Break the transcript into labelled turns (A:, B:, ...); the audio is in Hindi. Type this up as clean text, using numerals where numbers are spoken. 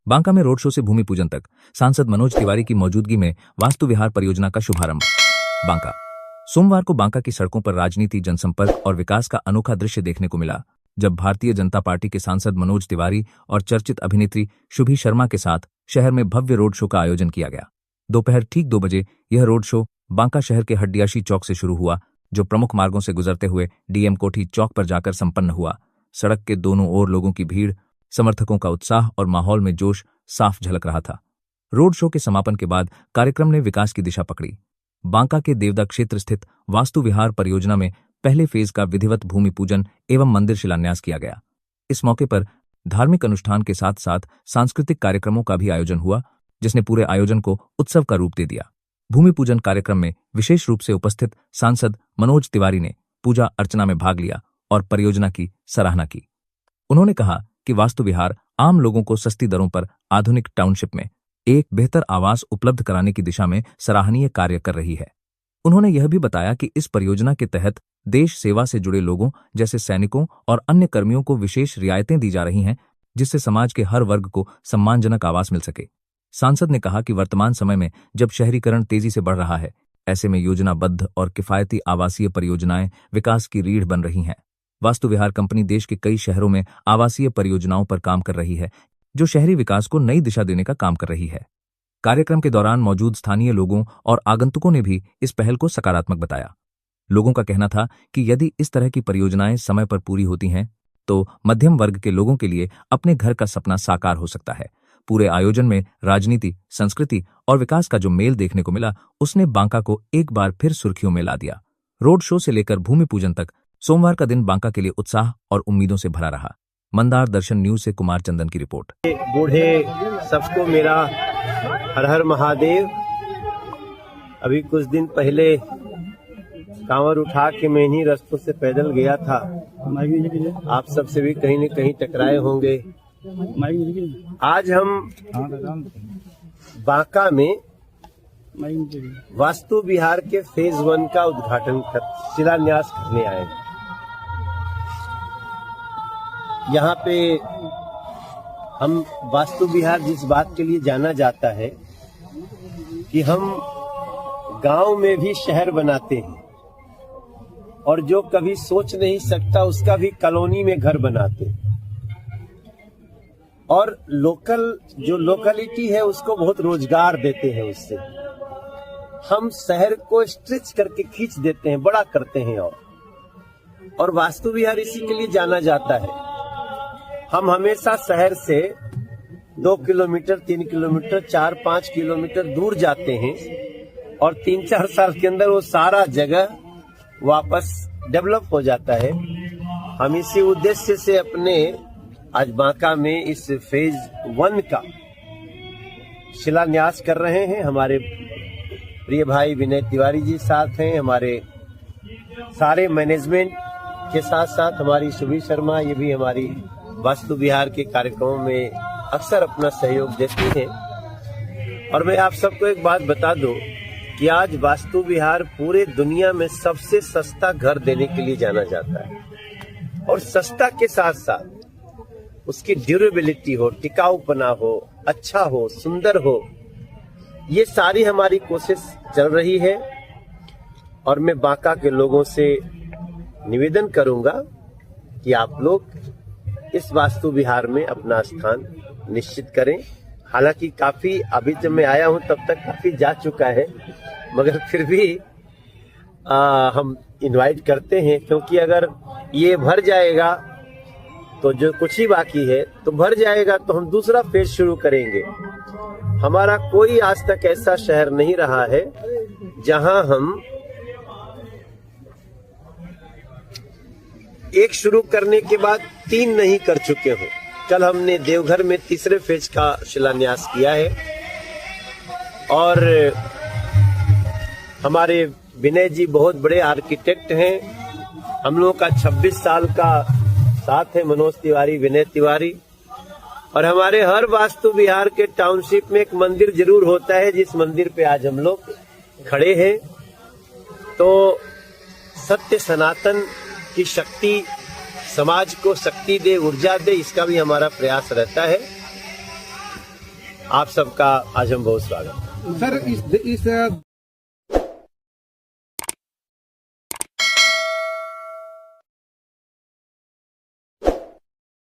A: बांका में रोड शो से भूमि पूजन तक सांसद मनोज तिवारी की मौजूदगी में वास्तु विहार परियोजना का शुभारंभ। बांका। सोमवार को बांका की सड़कों पर राजनीति, जनसंपर्क और विकास का अनोखा दृश्य देखने को मिला, जब भारतीय जनता पार्टी के सांसद मनोज तिवारी और चर्चित अभिनेत्री शुभी शर्मा के साथ शहर में भव्य रोड शो का आयोजन किया गया। दोपहर ठीक 2 बजे यह रोड शो बांका शहर के हड्डियाशी चौक से शुरू हुआ, जो प्रमुख मार्गों से गुजरते हुए डीएम कोठी चौक पर जाकर संपन्न हुआ। सड़क के दोनों ओर लोगों की भीड़, समर्थकों का उत्साह और माहौल में जोश साफ झलक रहा था। रोड शो के समापन के बाद कार्यक्रम ने विकास की दिशा पकड़ी। बांका के देवदा क्षेत्र स्थित वास्तु विहार परियोजना में पहले फेज का विधिवत भूमि पूजन एवं मंदिर शिलान्यास किया गया। इस मौके पर धार्मिक अनुष्ठान के साथ साथ सांस्कृतिक कार्यक्रमों का भी आयोजन हुआ, जिसने पूरे आयोजन को उत्सव का रूप दे दिया। भूमि पूजन कार्यक्रम में विशेष रूप से उपस्थित सांसद मनोज तिवारी ने पूजा अर्चना में भाग लिया और परियोजना की सराहना की। उन्होंने कहा कि वास्तु विहार आम लोगों को सस्ती दरों पर आधुनिक टाउनशिप में एक बेहतर आवास उपलब्ध कराने की दिशा में सराहनीय कार्य कर रही है। उन्होंने यह भी बताया कि इस परियोजना के तहत देश सेवा से जुड़े लोगों जैसे सैनिकों और अन्य कर्मियों को विशेष रियायतें दी जा रही हैं, जिससे समाज के हर वर्ग को सम्मानजनक आवास मिल सके। सांसद ने कहा कि वर्तमान समय में जब शहरीकरण तेजी से बढ़ रहा है, ऐसे में योजनाबद्ध और किफायती आवासीय परियोजनाएं विकास की रीढ़ बन रही हैं। वास्तु विहार कंपनी देश के कई शहरों में आवासीय परियोजनाओं पर काम कर रही है, जो शहरी विकास को नई दिशा देने का काम कर रही है। कार्यक्रम के दौरान मौजूद स्थानीय लोगों और आगंतुकों ने भी इस पहल को सकारात्मक बताया। लोगों का कहना था कि यदि इस तरह की परियोजनाएं समय पर पूरी होती हैं, तो मध्यम वर्ग के लोगों के लिए अपने घर का सपना साकार हो सकता है। पूरे आयोजन में राजनीति, संस्कृति और विकास का जो मेल देखने को मिला, उसने बांका को एक बार फिर सुर्खियों में ला दिया। रोड शो से लेकर भूमि पूजन तक सोमवार का दिन बांका के लिए उत्साह और उम्मीदों से भरा रहा। मंदार दर्शन न्यूज से कुमार चंदन की रिपोर्ट।
B: बूढ़े सबको मेरा हर हर महादेव। अभी कुछ दिन पहले कांवर उठा के मैं इन्हीं रास्तों से पैदल गया था। आप सबसे भी कहीं न कहीं टकराए होंगे। आज हम बांका में वास्तु विहार के फेज 1 का उद्घाटन शिलान्यास करने आए हैं। यहाँ पे हम वास्तु विहार जिस बात के लिए जाना जाता है कि हम गांव में भी शहर बनाते हैं, और जो कभी सोच नहीं सकता उसका भी कॉलोनी में घर बनाते हैं, और जो लोकलिटी है उसको बहुत रोजगार देते हैं। उससे हम शहर को स्ट्रेच करके खींच देते हैं, बड़ा करते हैं। और वास्तु विहार इसी के लिए जाना जाता है। हम हमेशा शहर से 2 किलोमीटर, 3 किलोमीटर, 4-5 किलोमीटर दूर जाते हैं, और 3-4 साल के अंदर वो सारा जगह वापस डेवलप हो जाता है। हम इसी उद्देश्य से अपने आज बांका में इस फेज 1 का शिलान्यास कर रहे हैं। हमारे प्रिय भाई विनय तिवारी जी साथ हैं, हमारे सारे मैनेजमेंट के साथ साथ हमारी शुभी शर्मा, ये भी हमारी वास्तु विहार के कार्यक्रमों में अक्सर अपना सहयोग देती हैं। और मैं आप सबको एक बात बता दूं कि आज वास्तु विहार पूरे दुनिया में सबसे सस्ता घर देने के लिए जाना जाता है, और सस्ता के साथ साथ उसकी ड्यूरेबिलिटी हो, टिकाऊपना हो, अच्छा हो, सुंदर हो, ये सारी हमारी कोशिश चल रही है। और मैं बांका के लोगों से निवेदन करूंगा कि आप लोग इस वास्तु विहार में अपना स्थान निश्चित करें। हालांकि काफी अभी जब मैं आया हूं तब तक काफी जा चुका है, मगर फिर भी हम इनवाइट करते हैं, क्योंकि अगर ये भर जाएगा तो जो कुछ ही बाकी है तो भर जाएगा, तो हम दूसरा फेज शुरू करेंगे। हमारा कोई आज तक ऐसा शहर नहीं रहा है जहां हम एक शुरू करने के बाद 3 नहीं कर चुके हो। कल हमने देवघर में तीसरे फेज का शिलान्यास किया है, और हमारे विनय जी बहुत बड़े आर्किटेक्ट हैं। हम लोगों का 26 साल का साथ है, मनोज तिवारी, विनय तिवारी। और हमारे हर वास्तु विहार के टाउनशिप में एक मंदिर जरूर होता है, जिस मंदिर पे आज हम लोग खड़े हैं। तो सत्य सनातन की शक्ति समाज को शक्ति दे, ऊर्जा दे, इसका भी हमारा प्रयास रहता है। आप सबका आज हम बहुत स्वागत।
C: सर इस